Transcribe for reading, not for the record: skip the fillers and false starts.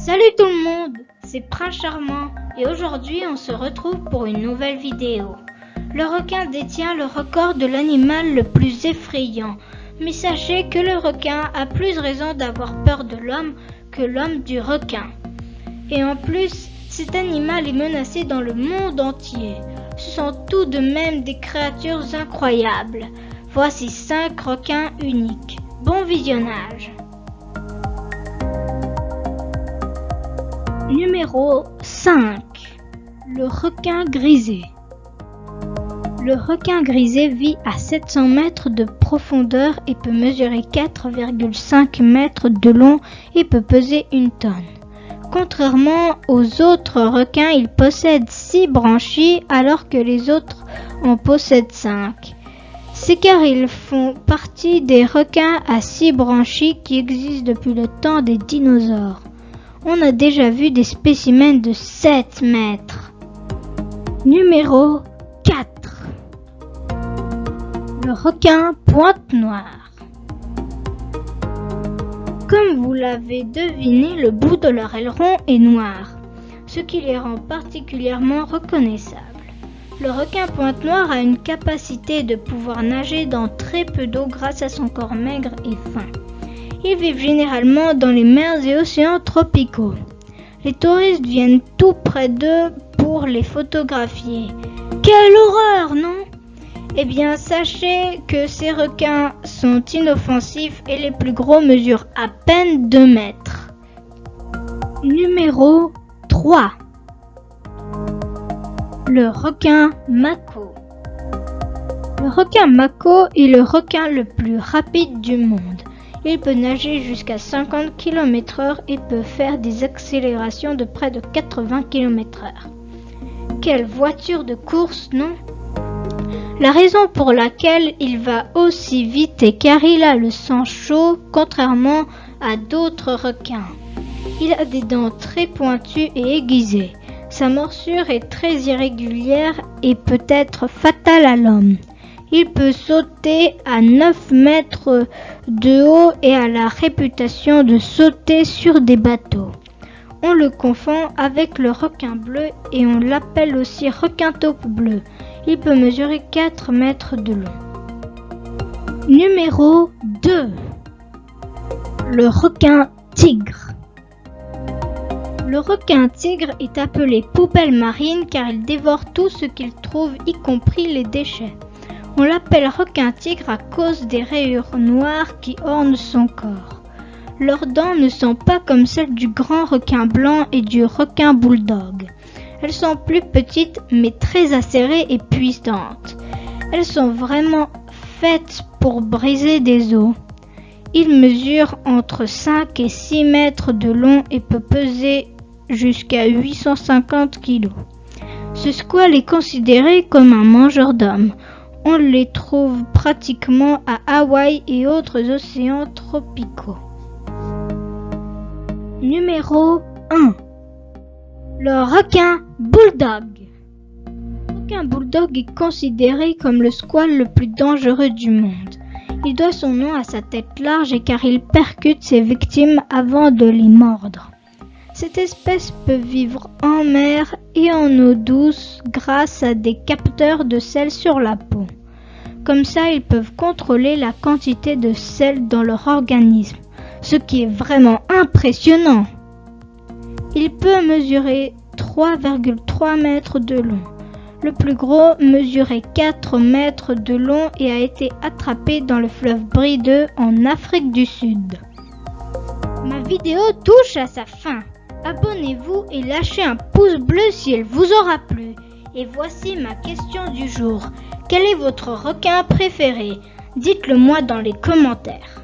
Salut tout le monde, c'est Prince Charmant et aujourd'hui on se retrouve pour une nouvelle vidéo. Le requin détient le record de l'animal le plus effrayant, mais sachez que le requin a plus raison d'avoir peur de l'homme que l'homme du requin. Et en plus, cet animal est menacé dans le monde entier. Ce sont tout de même des créatures incroyables. Voici 5 requins uniques. Bon visionnage. Numéro 5. Le requin grisé. Le requin grisé vit à 700 mètres de profondeur et peut mesurer 4,5 mètres de long et peut peser 1 tonne. Contrairement aux autres requins, il possède 6 branchies alors que les autres en possèdent 5. C'est car ils font partie des requins à 6 branchies qui existent depuis le temps des dinosaures. On a déjà vu des spécimens de 7 mètres. Numéro 4. Le requin pointe noire. Comme vous l'avez deviné, le bout de leur aileron est noir, ce qui les rend particulièrement reconnaissables. Le requin pointe noire a une capacité de pouvoir nager dans très peu d'eau grâce à son corps maigre et fin. Ils vivent généralement dans les mers et océans tropicaux. Les touristes viennent tout près d'eux pour les photographier. Quelle horreur, non ? Eh bien, sachez que ces requins sont inoffensifs et les plus gros mesurent à peine 2 mètres. Numéro 3. Le requin mako. Le requin mako est le requin le plus rapide du monde. Il peut nager jusqu'à 50 km/h et peut faire des accélérations de près de 80 km/h. Quelle voiture de course, non ? La raison pour laquelle il va aussi vite est car il a le sang chaud, contrairement à d'autres requins. Il a des dents très pointues et aiguisées. Sa morsure est très irrégulière et peut être fatale à l'homme. Il peut sauter à 9 mètres de haut et a la réputation de sauter sur des bateaux. On le confond avec le requin bleu et on l'appelle aussi requin taupe bleu. Il peut mesurer 4 mètres de long. Numéro 2. Le requin tigre. Le requin tigre est appelé poubelle marine car il dévore tout ce qu'il trouve, y compris les déchets. On l'appelle requin tigre à cause des rayures noires qui ornent son corps. Leurs dents ne sont pas comme celles du grand requin blanc et du requin bulldog. Elles sont plus petites mais très acérées et puissantes. Elles sont vraiment faites pour briser des os. Il mesure entre 5 et 6 mètres de long et peut peser jusqu'à 850 kg. Ce squale est considéré comme un mangeur d'hommes. On les trouve pratiquement à Hawaï et autres océans tropicaux. Numéro 1. Le requin bulldog. Le requin bulldog est considéré comme le squale le plus dangereux du monde. Il doit son nom à sa tête large et car il percute ses victimes avant de les mordre. Cette espèce peut vivre en mer et en eau douce grâce à des capteurs de sel sur la peau. Comme ça, ils peuvent contrôler la quantité de sel dans leur organisme, ce qui est vraiment impressionnant. Il peut mesurer 3,3 mètres de long. Le plus gros mesurait 4 mètres de long et a été attrapé dans le fleuve Brideux en Afrique du Sud. Ma vidéo touche à sa fin. Abonnez-vous et lâchez un pouce bleu si elle vous aura plu. Et voici ma question du jour. Quel est votre requin préféré ? Dites-le moi dans les commentaires.